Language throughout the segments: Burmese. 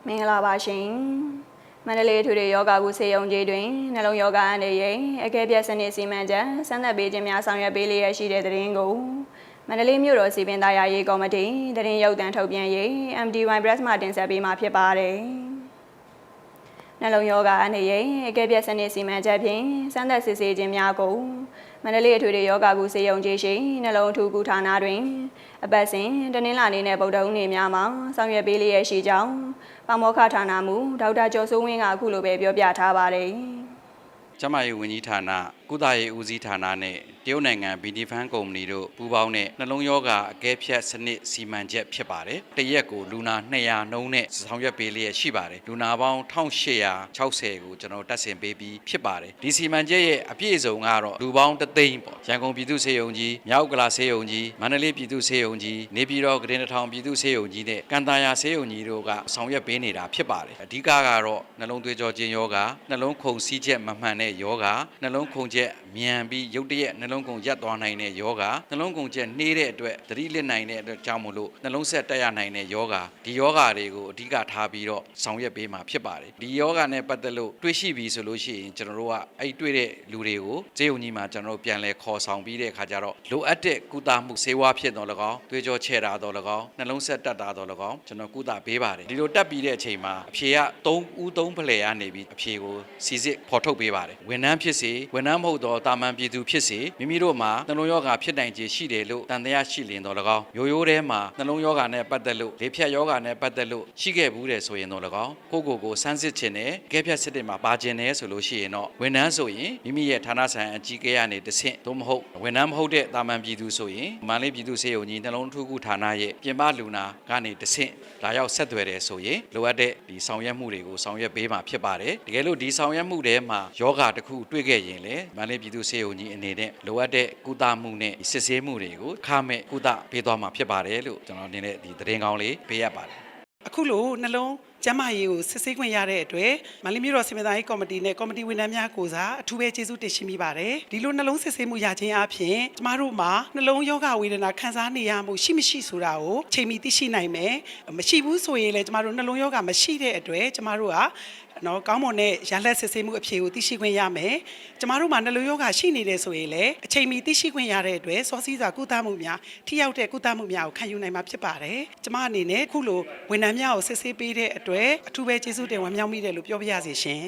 မင်္ဂလာပါရှင်မန္တလေးထွေထွေယောဂကုဆေးရုံကြီးတွင်နှလုံးယောဂအန်တွေရဲ့အကဲပြတ်စနစ်စီမံချက်စမ်းသပ်ပေးခြင်းများဆောင်ရွက်ပေးလျက်ရှိတဲ့သတင်းကိုမန္တလေးမြို့တော်စီပင်သားရေးကော်မတီသတင်းရုပ်သံထုတ်ပြန်ရေး MDY Press မှတင်ဆက်ပေးမှာဖြစ်ပါတယ်နှလုံးယောဂအန်တွေရဲ့အကဲပြတ်စနစ်စီမံချက်ဖြင့်စမ်းသပ်စစ်ဆေးခြင်းများကိုမန္တလေးထွေထွေယောဂကုဆေးရုံကြီးရှိနှလုံးထူကူဌာနတွင်အပတ်စဉ်တနင်္လာနေ့နဲ့ဗုဒ္ဓဟူးနေ့များမှာဆောင်ရွက်ပေးလျက်ရှိကြောင်းပါမောက္ခဌာနမှဒေါက်တာကျော်စိုးဝင်းကအခုလိုပဲပြောပြထားပါတယ်ကျမရေးဝန်ကြီးဌာနကုသရေးဦးစီးဌာနနဲ့တရုတ်နိုင်ငံ BD-Fan ကုမ္ပဏီတို့ပူးပေါင်းတဲ့နှလုံးရောဂါအကဲဖြတ်စနစ်စီမံချက်ဖြစ်ပါတယ်။တရက်ကိုလူနာ200နှုန်းနဲ့ဆောင်ရွက်ပေးလျက်ရှိပါတယ်။လူနာပေါင်း1860ကိုကျွန်တော်တက်ဆင်ပေးပြီးဖြစ်ပါတယ်။ဒီစီမံချက်ရဲ့အပြည့်အစုံကတော့လူပေါင်း3သိန်းပေါ့။ရန်ကုန်ပြည်သူ့ဆေးရုံကြီး၊မြောက်ကလာဆေးရုံကြီး၊မန္တလေးပြည်သူ့ဆေးရုံကြီး၊နေပြည်တော်ကရင်ထောင်ပြည်သူ့ဆေးရုံကြီးနဲ့ကန်တာယာဆေးရုံကြီးတို့ကဆောင်ရွက်ပေးနေတာဖြစ်ပါတယ်။အဓိကကတော့နှလုံးသွေးကြောခြင်းယောဂါနှလုံးခုန်စီးချက်မမှန်တဲ့ယောဂါနှလုံးခုန်ချက်မြန်ပြီးရုတ်တရက်နှလုံးခုန်ရပ်သွားနိုင်တဲ့ယောဂါနှလုံးခုန်ချက်နှေးတဲ့အတွက်သတိလစ်နိုင်တဲ့အတွက်ကြောင့်မို့လို့နှလုံးဆက်တက်ရနိုင်တဲ့ယောဂါဒီယောဂါတွေကိုအဓိကထားပြီးတော့ဆောင်ရွက်ပေးမှာဖြစ်ပါတယ်ဒီယောဂါနဲ့ပတ်သက်လို့တွေးရှိပြီဆိုလို့ရှိရင်ကျွန်တော်တို့ကအဲ့တွေ့တဲ့လူတွေကိုဆေးရုံကြီးမှာကျွန်တော်တို့ပြန်လဲခေါ်ဆောင်ပြီးတဲ့အခါကျတော့လိုအပ်တဲ့ကုသမှုဆေးဝါးဖြစ်တော့၎င်းသွေးကြောချဲ့တာတော့၎င်းနှလုံးဆက်တက်တာတော့၎င်းကျွန်တော်ကုသပေးပါတယ်ဒီလိုတက်ပြီးတဲ့အချိန်မှာအဖြေက3 ဖလှယ်ရနေပြီးအဖြေကိုစီစစ်ဖော်ထုတ်ပေးပါတယ်ဝန်ထမ်းဖြစ်စေဝန်ထမ်းမဟုတ်တော့တာမန်ပြည်သူဖြစ်စေမိမိတို့မှာနှလုံးရောဂါဖြစ်နိုင်ခြေရှိတယ်လို့တန်တရားရှိလင်တော့၎င်းရိုးရိုးထဲမှာနှလုံးရောဂါနဲ့ပတ်သက်လို့လေဖြတ်ရောဂါနဲ့ပတ်သက်လို့ရှိခဲ့ဘူးတယ်ဆိုရင်တော့၎င်းကိုစမ်းစစ်ခြင်းနဲ့အကဲဖြတ်စစ်တွေမှာပါခြင်းနဲ့ဆိုလို့ရှိရင်တော့ဝန်ထမ်းဆိုရင်မိမိရဲ့ဌာနဆိုင်အကြီးအကဲကနေတဆင့်သို့မဟုတ်ဝန်ထမ်းမဟုတ်တဲ့တာမန်ပြည်သူဆိုရင်မန္တလေးပြည်သူ့ဆေးရုံကြီးနှလုံးထူးကူဌာနရဲ့ပြင်ပလူနာကနေတဆင့်လာရောက်ဆက်သွယ်တယ်ဆိုရင်လိုအပ်တဲ့ဒီဆောင်ရွက်မှုတွေကိုဆောင်ရွက်ပေးမှာဖြစ်ပါတယ်တကယ်လို့ဒီဆောင်ရွက်မှုထဲမှာယောဂါတစ်ခုတွေ့ခဲ့ရင်လေမန္တလေးပြည်သူ့ဆေးရုံကြီးအနေနဲ့လိုအပ်တဲ့ကုသမှုနဲ့စစ်ဆေးမှုတွေကိုခမဲ့ကုသပေးသွားမှာဖြစ်ပါတယ်လို့ကျွန်တော်အနေနဲ့ဒီသတင်းကောင်းလေးပေးရပါတယ်အခုလိုနှလုံးကျန်းမာရေးကိုစစ်ဆေးခွင့်ရတဲ့အတွက်မန္တလေးမြို့တော်စီမံသားရေးကော်မတီနဲ့ကော်မတီဝန်ထမ်းများကိုစားအထူးပဲကျေးဇူးတင်ရှိမိပါတယ်ဒီလိုနှလုံးစစ်ဆေးမှုရခြင်းအပြင်ကျမတို့မှာနှလုံးယောဂဝေဒနာခံစားနေရမှုရှိမရှိဆိုတာကိုချိန်မီသိရှိနိုင်မယ်မရှိဘူးဆိုရင်လည်းကျမတို့နှလုံးယောဂမရှိတဲ့အတွက်ကျမတို့ကနော်ကောင်းမွန်တဲ့ရလက်စစ်ဆေးမှုအဖြေကိုသိရှိခွင့်ရမယ်ကျမတို့မှာနှလုံးယောဂရှိနေတယ်ဆိုရင်လည်းအချိန်မီသိရှိခွင့်ရတဲ့အတွက်စောစီးစွာကုသမှုများထိရောက်တဲ့ကုသမှုများကိုခံယူနိုင်မှာဖြစ်ပါတယ်ကျမအနေနဲ့အခုလိုဝန်ထမ်းများကိုစစ်ဆေးပေးတဲ့အတွက်အထူးပဲကျေးဇူးတင်ဝမ်းမြောက်မိတယ်လို့ပြောပြရစီရှင်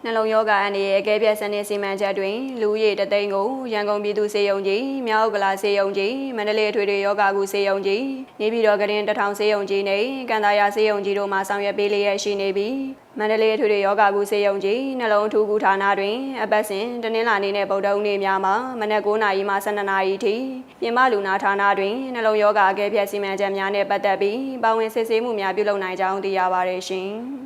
နှလုံးယောဂအန်ရဲ့အကဲပြတ်စနစ်စီမံချက်တွင်လူဦးရေတသိန်းကိုရန်ကုန်ပြည်သူ့ဆေးရုံကြီးမြောက်ကလာဆေးရုံကြီးမန္တလေးထွေထွေယောဂကုဆေးရုံကြီးနေပြည်တော်ကရင်ထောင်ဆေးရုံကြီးနဲ့ကန်တာယာဆေးရုံကြီးတို့မှဆောင်ရွက်ပေးလျက်ရှိနေပြီးမန္တလေးထွေထွေယောဂကုဆေးရုံကြီးနှလုံးထူကူဌာနတွင်အပတ်စဉ်တနင်္လာနေ့နဲ့ဗုဒ္ဓဟူးနေ့များမှာမနက်9:00နာရီမှ12:00နာရီထိပြင်ပလူနာဌာနတွင်နှလုံးယောဂအကဲဖြတ်စီမံချက်များနဲ့ပတ်သက်ပြီးပါဝင်စစ်ဆေးမှုများပြုလုပ်နိုင်ကြောင်းသိရပါတယ်ရှင်